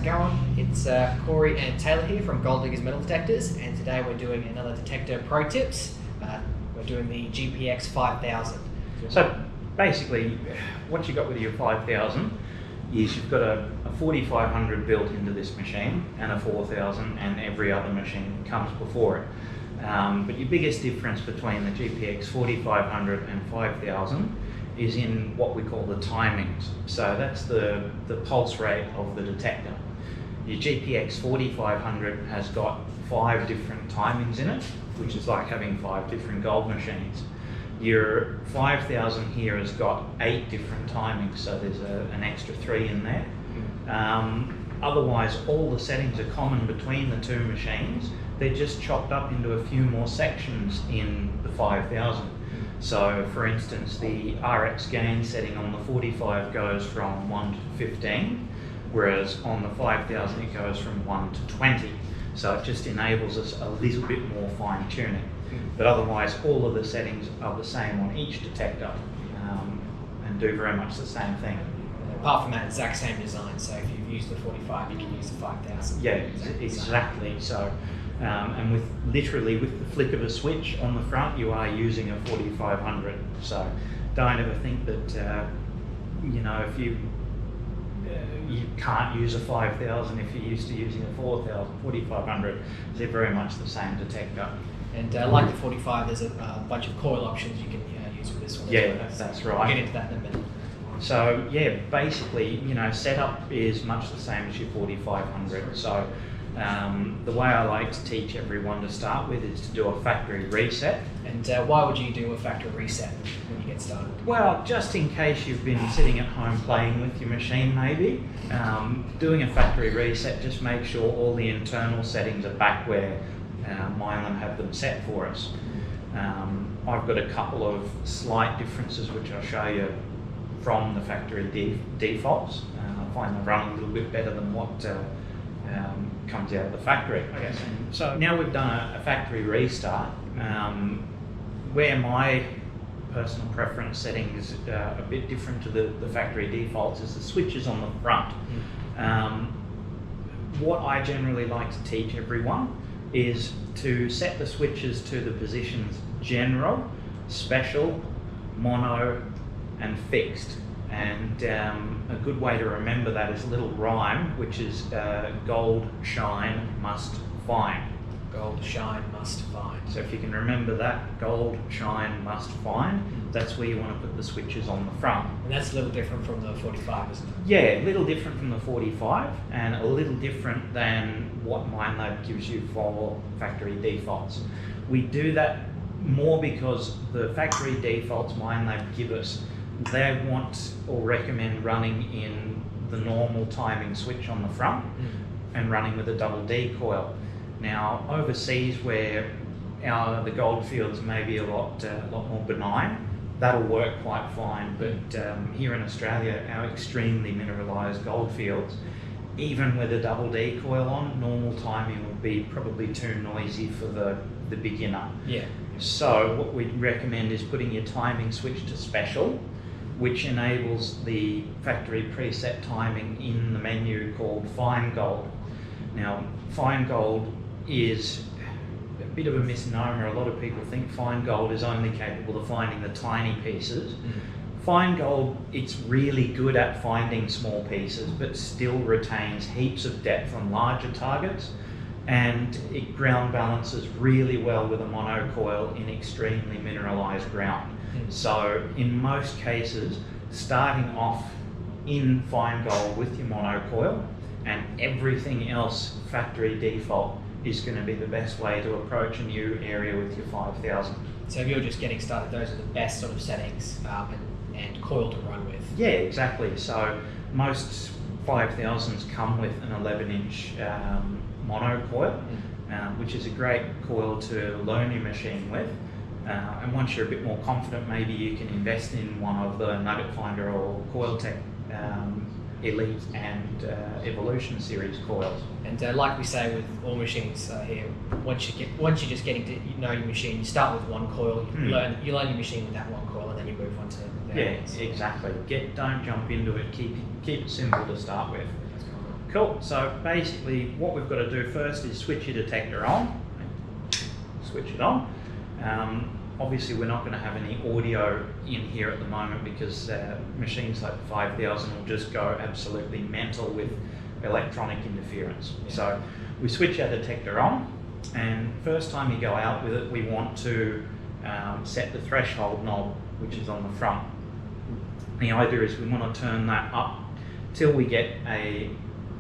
it going? It's Cory and Taylor here from Gold Diggers Metal Detectors, and today we're doing another Detector Pro Tips. We're doing the GPX 5000. So basically, what you got with your 5000 is you've got a 4500 built into this machine and a 4000, and every other machine comes before it. But your biggest difference between the GPX 4500 and 5000 is in what we call the timings. So that's the pulse rate of the detector. Your GPX 4500 has got 5 different timings in it, which is like having 5 different gold machines. Your 5000 here has got 8 different timings, so there's an extra 3 in there. Otherwise, all the settings are common between the two machines. They're just chopped up into a few more sections in the 5000. So for instance, the RX gain setting on the 45 goes from 1 to 15, whereas on the 5000 it goes from 1 to 20. So it just enables us a little bit more fine tuning. But otherwise all of the settings are the same on each detector and do very much the same thing. Apart from that exact same design, so if you've used the 45 you can use the 5000. Yeah, exactly. So and with the flick of a switch on the front, you are using a 4500. So don't ever think that if you can't use a 5000 if you're used to using a 4500. They're very much the same detector. And like the 45, there's a bunch of coil options you can use with this one. Yeah, that's right. We'll get into that in a minute. So yeah, basically, setup is much the same as your 4500. So the way I like to teach everyone to start with is to do a factory reset. And why would you do a factory reset when you get started? Well, just in case you've been sitting at home playing with your machine maybe, doing a factory reset just makes sure all the internal settings are back where Milan have them set for us. I've got a couple of slight differences which I'll show you from the factory defaults. I find they run a little bit better than what comes out of the factory. Okay. So now we've done a factory restart, where my personal preference setting is a bit different to the factory defaults is the switches on the front. What I generally like to teach everyone is to set the switches to the positions general, special, mono and fixed. And a good way to remember that is a little rhyme, which is gold, shine, must, find. Gold, shine, must, find. So if you can remember that, gold, shine, must, find, that's where you want to put the switches on the front. And that's a little different from the 45, isn't it? Yeah, a little different from the 45 and a little different than what MindLab gives you for factory defaults. We do that more because the factory defaults MindLab give us, they want or recommend running in the normal timing switch on the front and running with a double D coil. Now overseas where the gold fields may be a lot more benign, that'll work quite fine, but here in Australia, our extremely mineralised gold fields, even with a double D coil on, normal timing would be probably too noisy for the beginner. Yeah. So what we recommend is putting your timing switch to special, which enables the factory preset timing in the menu called Fine Gold. Now, Fine Gold is a bit of a misnomer. A lot of people think Fine Gold is only capable of finding the tiny pieces. Fine Gold, it's really good at finding small pieces, but still retains heaps of depth on larger targets, and it ground balances really well with a monocoil in extremely mineralised ground. So in most cases, starting off in Fine Gold with your monocoil and everything else factory default is going to be the best way to approach a new area with your 5000. So if you're just getting started, those are the best sort of settings and coil to run with. Yeah, exactly. So most 5000s come with an 11-inch monocoil, which is a great coil to learn your machine with. And once you're a bit more confident, maybe you can invest in one of the Nugget Finder or Coil Tech Elite and Evolution series coils. And like we say with all machines here, once you're just getting to know your machine, you start with one coil, you learn your machine with that one coil, and then you move on to the Yeah, exactly. Don't jump into it. Keep it simple to start with. Cool, so basically what we've got to do first is switch your detector on. Switch it on. Obviously we're not going to have any audio in here at the moment because machines like 5000 will just go absolutely mental with electronic interference. Yeah. So we switch our detector on, and first time you go out with it we want to set the threshold knob, which is on the front. The idea is we want to turn that up till we get a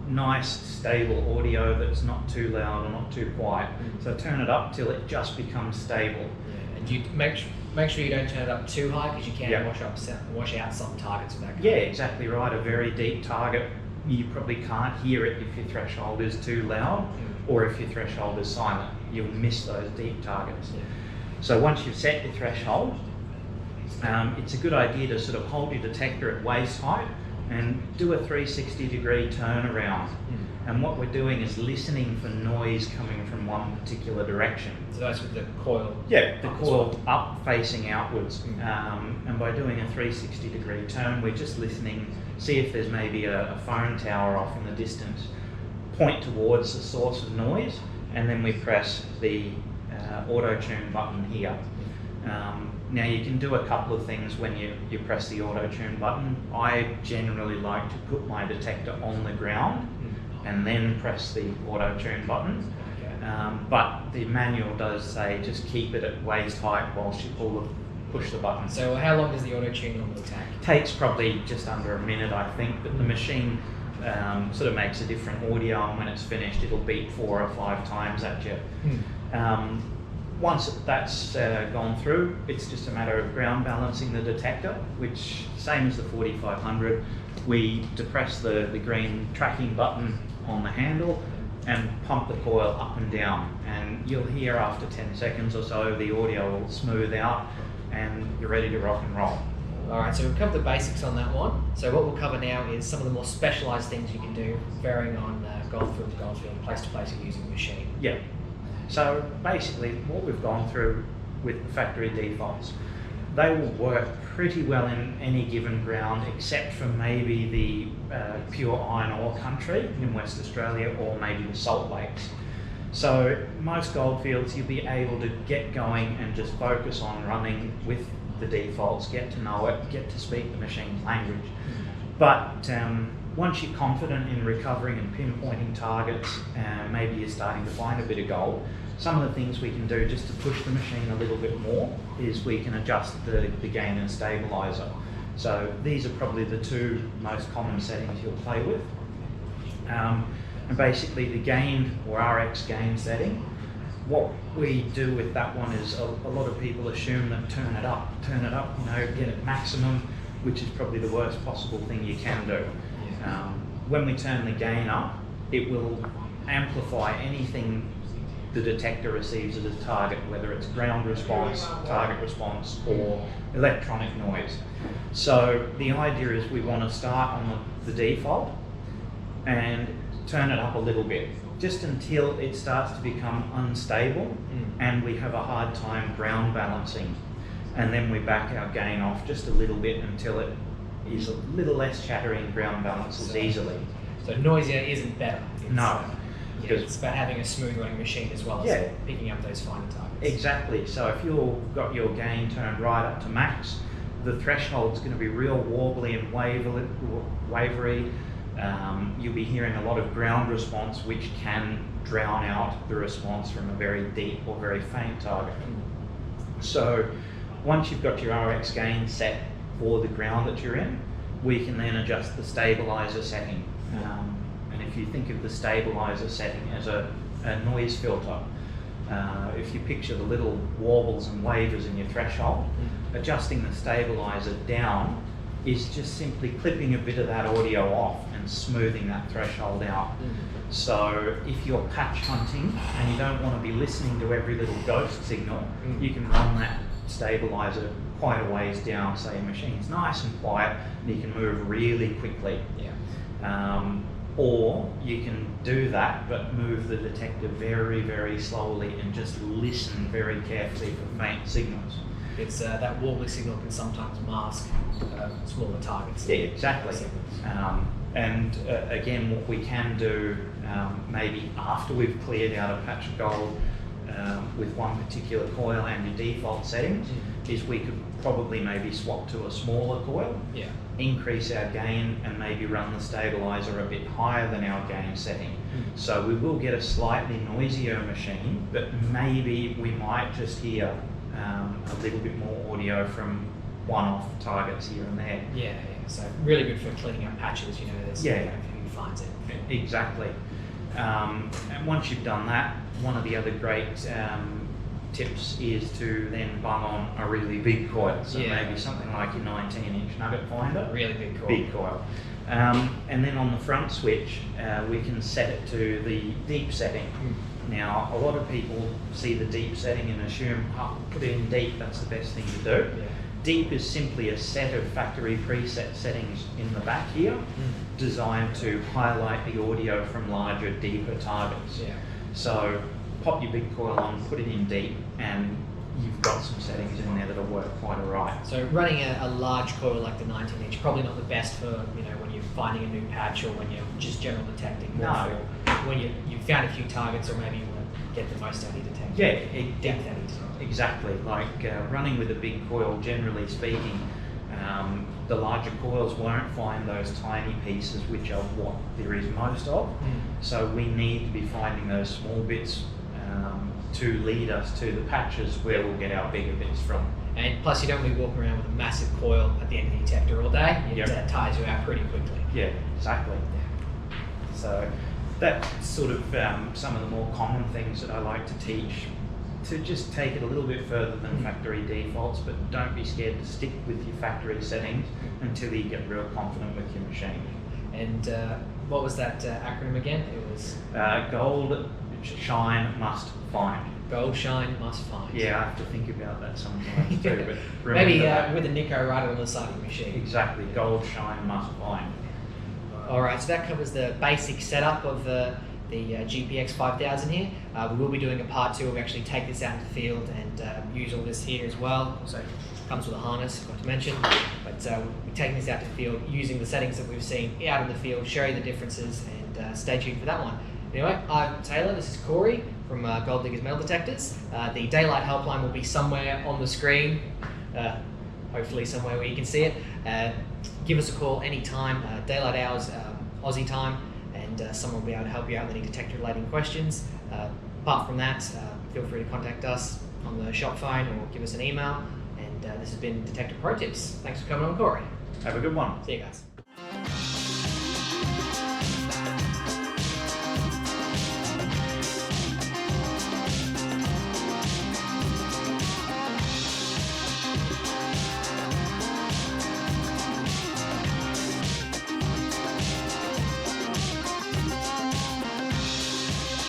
nice stable audio that's not too loud or not too quiet. So turn it up till it just becomes stable. Yeah. And you make sure you don't turn it up too high because you can Yeah. wash out some targets with that. Yeah, exactly right. A very deep target, you probably can't hear it if your threshold is too loud or if your threshold is silent. You'll miss those deep targets. Yeah. So once you've set your threshold, it's a good idea to sort of hold your detector at waist height and do a 360-degree turnaround. And what we're doing is listening for noise coming from one particular direction. So that's with the coil. Yeah, the up as coil well. up facing outwards. And by doing a 360-degree turn, we're just listening, see if there's maybe a phone tower off in the distance, point towards the source of noise, and then we press the auto-tune button here. Now you can do a couple of things when you press the auto-tune button. I generally like to put my detector on the ground and then press the auto-tune button. Okay. But the manual does say just keep it at waist height whilst you push the button. So how long does the auto tune normally take? Takes probably just under a minute, I think, but the machine sort of makes a different audio, and when it's finished it'll beep 4 or 5 times at you. Once that's gone through, it's just a matter of ground balancing the detector, which, same as the 4500, we depress the green tracking button on the handle and pump the coil up and down, and you'll hear after 10 seconds or so the audio will smooth out and you're ready to rock and roll. Alright, so we've covered the basics on that one. So what we'll cover now is some of the more specialised things you can do, varying on goldfield to goldfield, place to place you're using the machine. Yeah. So basically what we've gone through with the factory defaults, they will work pretty well in any given ground except for maybe the pure iron ore country in West Australia or maybe the salt lakes. So most goldfields you'll be able to get going and just focus on running with the defaults, get to know it, get to speak the machine's language. But once you're confident in recovering and pinpointing targets, maybe you're starting to find a bit of gold, some of the things we can do just to push the machine a little bit more is we can adjust the gain and stabilizer. So these are probably the two most common settings you'll play with. And basically the gain or RX gain setting, what we do with that one is a lot of people assume that turn it up, you know, get it maximum, which is probably the worst possible thing you can do. When we turn the gain up, it will amplify anything the detector receives as a target, whether it's ground response, target response, or electronic noise. So the idea is we want to start on the default and turn it up a little bit, just until it starts to become unstable and we have a hard time ground balancing. And then we back our gain off just a little bit until it is a little less chattery and ground balances easily. So noisier isn't better. No. It's about having a smooth running machine as well as picking up those finer targets. Exactly. So if you've got your gain turned right up to max, the threshold's going to be real wobbly and wavery. You'll be hearing a lot of ground response, which can drown out the response from a very deep or very faint target. So once you've got your RX gain set for the ground that you're in, we can then adjust the stabilizer setting. And if you think of the stabilizer setting as a noise filter, if you picture the little warbles and wavers in your threshold, adjusting the stabilizer down is just simply clipping a bit of that audio off and smoothing that threshold out. So if you're patch hunting and you don't want to be listening to every little ghost signal, you can run that stabilizer quite a ways down, so your machine's nice and quiet and you can move really quickly. Or you can do that but move the detector very, very slowly and just listen very carefully for faint signals. It's that wobbly signal can sometimes mask smaller targets. Yeah, exactly. And again, what we can do maybe after we've cleared out a patch of gold with one particular coil and your default settings is we could probably maybe swap to a smaller coil, increase our gain, and maybe run the stabilizer a bit higher than our gain setting. So we will get a slightly noisier machine, but maybe we might just hear a little bit more audio from one-off targets here and there. Yeah. So really good for cleaning up patches, you know, there's who finds it. Exactly. And once you've done that, one of the other great tips is to then bung on a really big coil. So maybe something like your 19-inch nugget finder. Really big coil. Big coil. And then on the front switch, we can set it to the deep setting. Now, a lot of people see the deep setting and assume, put it in deep, that's the best thing to do. Deep is simply a set of factory preset settings in the back here, designed to highlight the audio from larger, deeper targets. So pop your big coil on, put it in deep, and you've got some settings in there that'll work quite alright. So running a large coil like the 19-inch, probably not the best for, you know, when you're finding a new patch or when you're just general detecting. More for when you've found a few targets, or maybe you want to get the most out of your detection. Exactly. Like running with a big coil, generally speaking, the larger coils won't find those tiny pieces, which are what there is most of. So we need to be finding those small bits to lead us to the patches where we'll get our bigger bits from. And plus, you don't want to be walking around with a massive coil at the end of the detector all day. It tires you out pretty quickly. Yeah, exactly. So that's sort of some of the more common things that I like to teach, to just take it a little bit further than factory defaults, but don't be scared to stick with your factory settings until you get real confident with your machine. And what was that acronym again? It was gold, shine, must, find. Gold, shine, must, find. Yeah, I have to think about that sometimes too. But maybe with a Nico right on the side of the machine. Exactly, gold, shine, must, find. Alright, so that covers the basic setup of the GPX 5000 here. We will be doing a part 2 where we actually take this out into the field and use all this here as well. Also comes with a harness, forgot to mention. But we're taking this out to the field using the settings that we've seen out in the field, show you the differences, and stay tuned for that one. Anyway, I'm Taylor, this is Cory from Gold Diggers Metal Detectors. The daylight helpline will be somewhere on the screen, hopefully somewhere where you can see it. Give us a call anytime, daylight hours, Aussie time, and someone will be able to help you out with any detector related questions. Apart from that, feel free to contact us on the shop phone or give us an email. And this has been Detector Pro Tips. Thanks for coming on, Cory. Have a good one. See you guys.